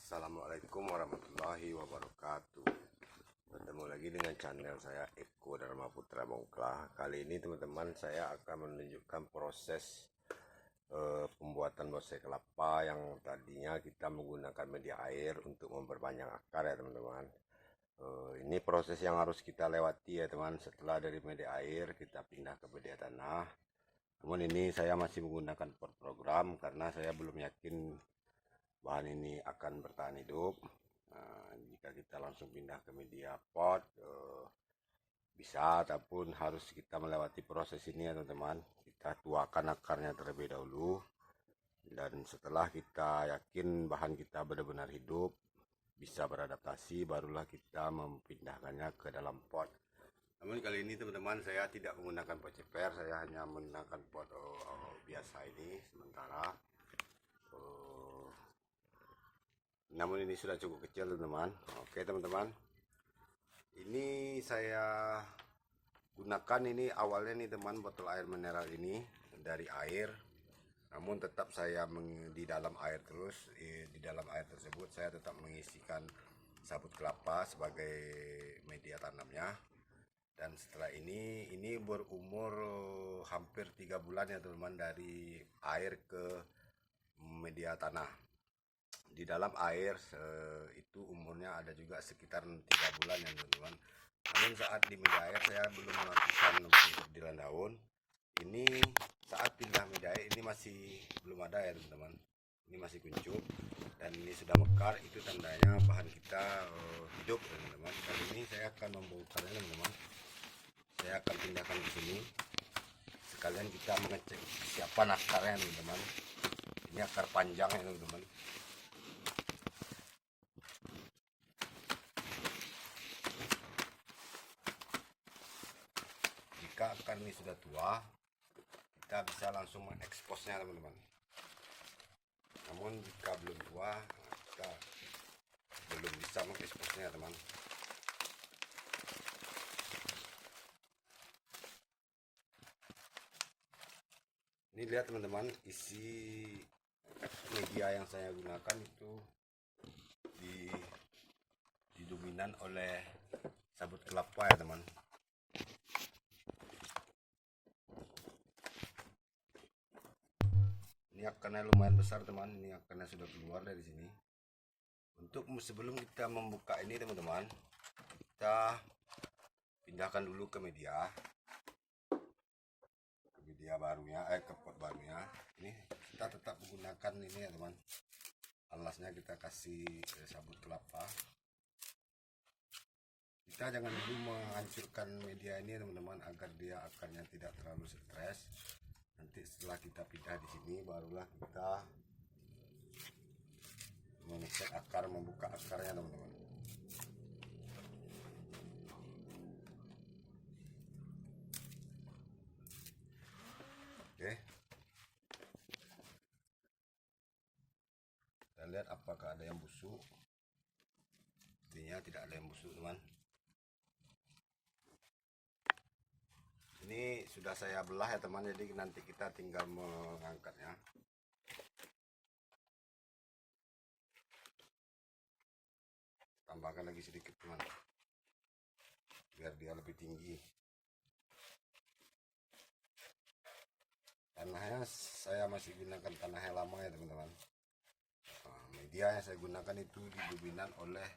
Assalamualaikum warahmatullahi wabarakatuh. Bertemu lagi dengan channel saya Eko Dharma Putra Bongklah. Kali ini teman-teman saya akan menunjukkan proses pembuatan bonsai kelapa yang tadinya kita menggunakan media air untuk memperpanjang akar ya teman-teman. Ini proses yang harus kita lewati ya teman. Setelah dari media air kita pindah ke media tanah. Namun ini saya masih menggunakan pot program karena saya belum yakin bahan ini akan bertahan hidup. Jika kita langsung pindah ke media pot bisa, ataupun harus kita melewati proses ini ya teman-teman. Kita tuakan akarnya terlebih dahulu, dan setelah kita yakin bahan kita benar-benar hidup, bisa beradaptasi, barulah kita memindahkannya ke dalam pot. Namun kali ini teman-teman saya tidak menggunakan pot ceper, saya hanya menggunakan pot biasa ini sementara. Namun ini sudah cukup kecil teman-teman. Oke teman-teman, ini saya gunakan ini awalnya nih teman, botol air mineral ini dari air. Namun tetap saya di dalam air terus, di dalam air tersebut saya tetap mengisikan sabut kelapa sebagai media tanamnya. Dan setelah ini berumur hampir 3 bulan ya teman-teman, dari air ke media tanah. Di dalam air itu umurnya ada juga sekitar 3 bulan ya teman-teman. Namun saat di media air saya belum melakukan pembedilan daun. Ini saat pindah media air ini masih belum ada ya teman-teman. Ini masih kuncup dan ini sudah mekar, itu tandanya bahan kita hidup ya teman-teman. Kali ini saya akan membongkarnya teman-teman. Saya akan pindahkan ke sini. Sekalian kita mengecek siapa akarnya teman-teman. Ini akar panjang ya teman-teman. Jika akar ini sudah tua, kita bisa langsung mengeksposnya teman-teman. Namun jika belum tua, kita belum bisa mengeksposnya teman. Ini lihat teman-teman, isi media yang saya gunakan itu didominan oleh sabut kelapa ya teman. Ini akarnya lumayan besar teman, ini akarnya sudah keluar dari sini. Untuk sebelum kita membuka ini teman-teman, kita pindahkan dulu ke media barunya, ke pot barunya. Ini kita tetap menggunakan ini ya teman, alasnya kita kasih sabut kelapa. Kita jangan dulu menghancurkan media ini teman-teman, agar dia akarnya tidak terlalu stres. Nanti setelah kita pindah di sini barulah kita mengecek akar, membuka akarnya teman-teman. Oke, kita lihat apakah ada yang busuk. Intinya tidak ada yang busuk teman. Ini sudah saya belah ya teman, jadi nanti kita tinggal mengangkatnya. Tambahkan lagi sedikit teman, biar dia lebih tinggi. Tanahnya saya masih gunakan tanah yang lama ya teman-teman. Media yang saya gunakan itu didominan oleh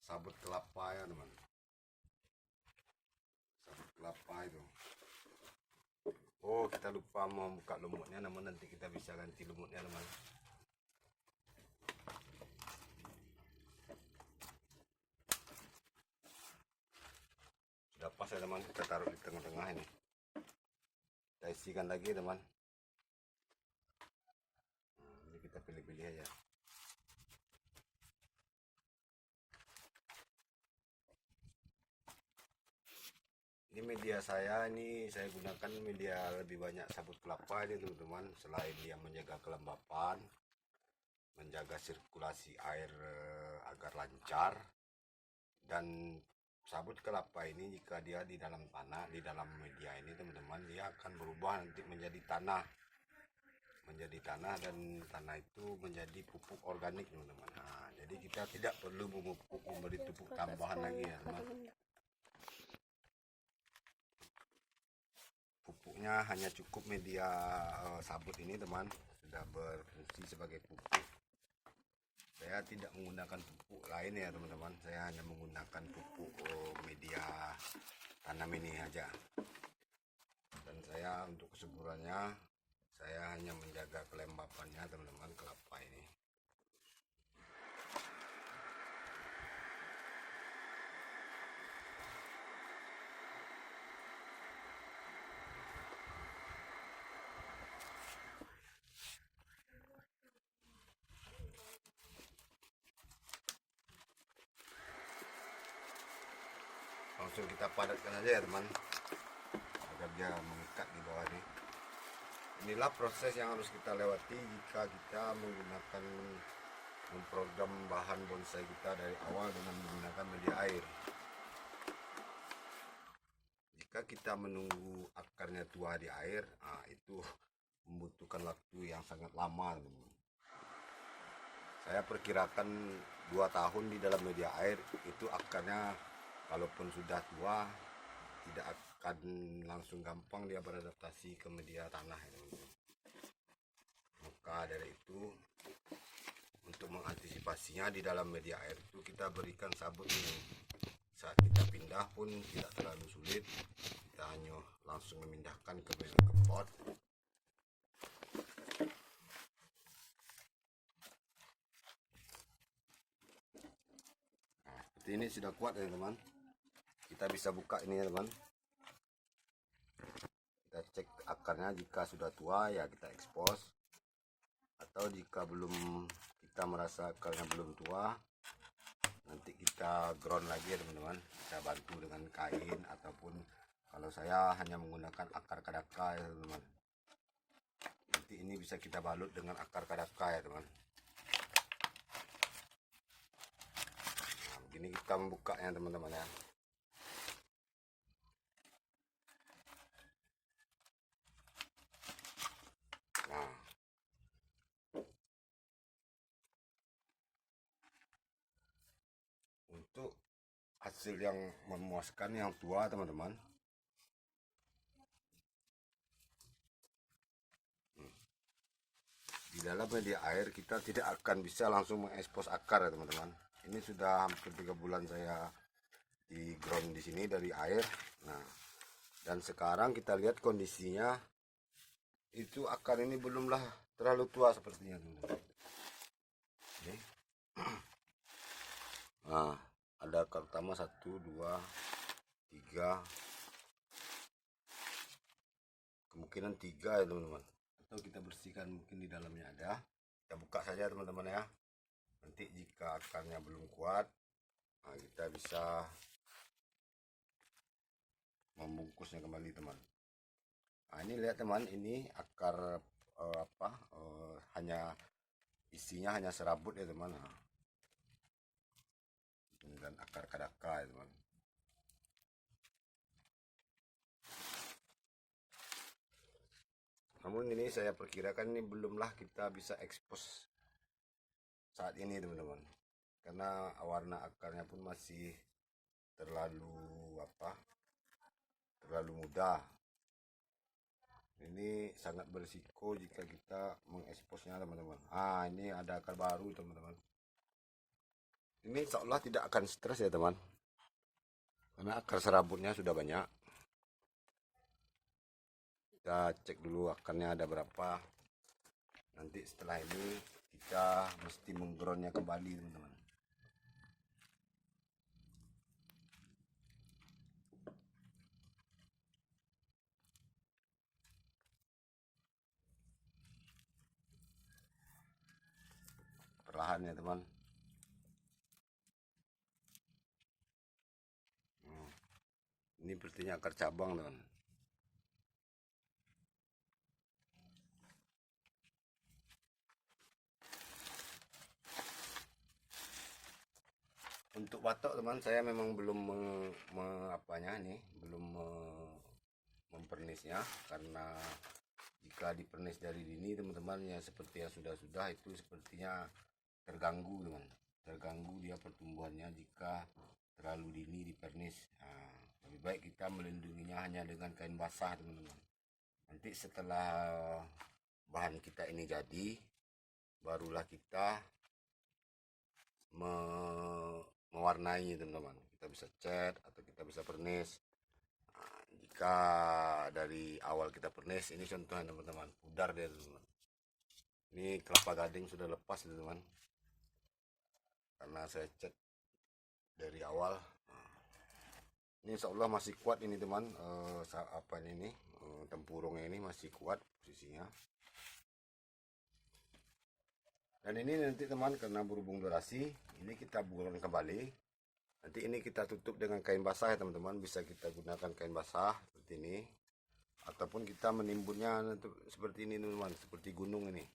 sabut kelapa ya teman. Sabut kelapa itu. Oh, kita lupa membuka lumutnya, namun nanti kita bisa ganti lumutnya teman. Sudah pas ya teman, kita taruh di tengah-tengah ini. Kita isikan lagi teman. Ini kita pilih-pilih aja. Ini media saya, ini saya gunakan media lebih banyak sabut kelapa ini teman-teman. Selain dia menjaga kelembapan, menjaga sirkulasi air agar lancar, dan sabut kelapa ini jika dia di dalam tanah, di dalam media ini teman-teman, dia akan berubah nanti menjadi tanah. menjadi tanah dan tanah itu menjadi pupuk organik teman-teman. Nah, jadi kita tidak perlu memberi pupuk tambahan lagi ya teman. Pupuknya hanya cukup media sabut ini teman, sudah berfungsi sebagai pupuk. Saya tidak menggunakan pupuk lain ya teman-teman, saya hanya menggunakan pupuk media tanam ini aja. Dan saya untuk kesuburannya saya hanya menjaga kelembapannya teman-teman, kelapa ini. Langsung kita padatkan aja ya teman, agar dia mengikat di bawah ini. Inilah proses yang harus kita lewati jika kita menggunakan memprogram bahan bonsai kita dari awal dengan menggunakan media air. Jika kita menunggu akarnya tua di air, itu membutuhkan waktu yang sangat lama teman. Saya perkirakan 2 tahun di dalam media air itu akarnya kalaupun sudah tua tidak akan langsung gampang dia beradaptasi ke media tanah ini. Maka dari itu untuk mengantisipasinya di dalam media air itu kita berikan sabut ini. Saat kita pindah pun tidak terlalu sulit, kita hanya langsung memindahkan ke pot. Nah, seperti ini sudah kuat ya teman. Kita bisa buka ini ya teman. Kita cek akarnya, jika sudah tua ya kita ekspos. Atau jika belum, kita merasa akarnya belum tua, nanti kita ground lagi ya teman-teman. Kita bantu dengan kain ataupun kalau saya hanya menggunakan akar kadaka ya teman-teman. Nanti ini bisa kita balut dengan akar kadaka ya teman. Nah, begini kita membukanya teman-teman ya. Nah, untuk hasil yang memuaskan yang tua teman-teman, di dalam media air kita tidak akan bisa langsung mengekspos akar ya teman-teman. Ini sudah hampir 3 bulan saya di ground di sini dari air. Nah, dan sekarang kita lihat kondisinya itu akar ini belumlah terlalu tua sepertinya teman-teman. Oke. Nah, ada akar pertama 1, 2, 3, kemungkinan 3 ya teman-teman. Atau kita bersihkan mungkin di dalamnya ada. Kita buka saja teman-teman ya. Nanti jika akarnya belum kuat, kita bisa membungkusnya kembali teman. Nah, ini lihat teman, ini akar hanya isinya hanya serabut ya teman. Nah, dan akar kadaka ya teman. Namun ini saya perkirakan ini belumlah kita bisa ekspos saat ini teman-teman, karena warna akarnya pun masih terlalu muda. Ini sangat berisiko jika kita mengeksposnya teman-teman. Ini ada akar baru teman-teman. Ini seolah tidak akan stres ya teman, karena akar serabutnya sudah banyak. Kita cek dulu akarnya ada berapa. Nanti setelah ini kita mesti menggroundnya kembali teman-teman. Perlahan ya teman. Ini sepertinya akar cabang teman. Untuk batok teman, saya memang belum belum mempernisnya, karena jika dipernis dari dini teman-teman, ya seperti yang sudah itu sepertinya terganggu teman, terganggu dia pertumbuhannya jika terlalu dini dipernis. Nah, lebih baik kita melindunginya hanya dengan kain basah teman-teman. Nanti setelah bahan kita ini jadi, barulah kita mewarnai teman-teman. Kita bisa cat atau kita bisa pernis. Nah, jika dari awal kita pernis, ini contohnya teman-teman, pudar dia teman-teman. Ini kelapa gading sudah lepas teman-teman, karena saya cat dari awal. Nah, ini insya Allah masih kuat ini teman, apa ini tempurungnya ini masih kuat posisinya. Dan ini nanti teman, karena berhubung durasi, ini kita bulan kembali. Nanti ini kita tutup dengan kain basah ya teman-teman. Bisa kita gunakan kain basah seperti ini, ataupun kita menimbunnya seperti ini teman-teman, seperti gunung ini.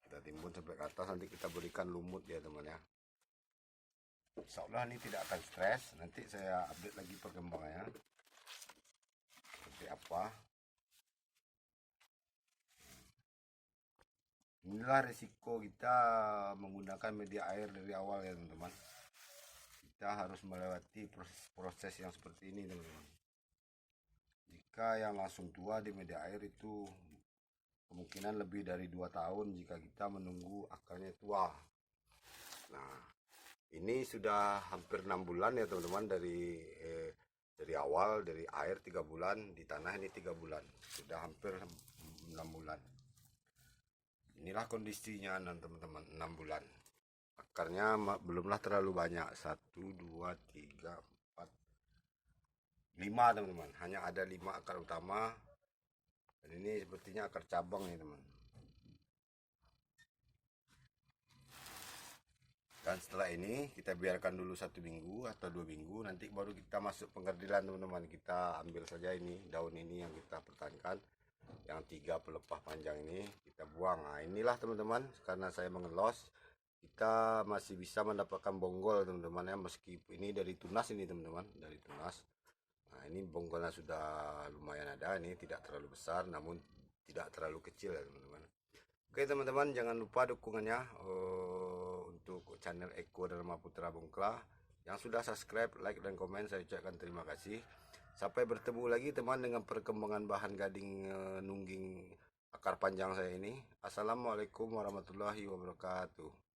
Kita timbun sampai ke atas, nanti kita berikan lumut ya teman ya. Insya Allah ini tidak akan stres. Nanti saya update lagi perkembangannya seperti apa. Inilah risiko kita menggunakan media air dari awal ya teman-teman. Kita harus melewati proses yang seperti ini teman-teman. Jika yang langsung tua di media air itu kemungkinan lebih dari 2 tahun jika kita menunggu akarnya tua. Nah, ini sudah hampir 6 bulan ya teman-teman, dari awal, dari air 3 bulan, di tanah ini 3 bulan, sudah hampir 6 bulan. Inilah kondisinya teman-teman, 6 bulan. Akarnya belumlah terlalu banyak, 1, 2, 3, 4, 5 teman-teman, hanya ada 5 akar utama. Dan ini sepertinya akar cabang nih teman. Dan setelah ini kita biarkan dulu 1 minggu atau 2 minggu, nanti baru kita masuk pengkerdilan teman-teman. Kita ambil saja ini daun ini yang kita pertahankan, yang 3 pelepah panjang ini kita buang. Nah, inilah teman-teman, karena saya mengelos, kita masih bisa mendapatkan bonggol teman-teman ya, meski ini dari tunas ini teman-teman, dari tunas. Nah, ini bonggolnya sudah lumayan ada, ini tidak terlalu besar namun tidak terlalu kecil ya teman-teman. Oke teman-teman, jangan lupa dukungannya untuk channel Eko Dharma Putra Bongkla. Yang sudah subscribe, like, dan komen, saya ucapkan terima kasih. Sampai bertemu lagi teman dengan perkembangan bahan gading nungging akar panjang saya ini. Assalamualaikum warahmatullahi wabarakatuh.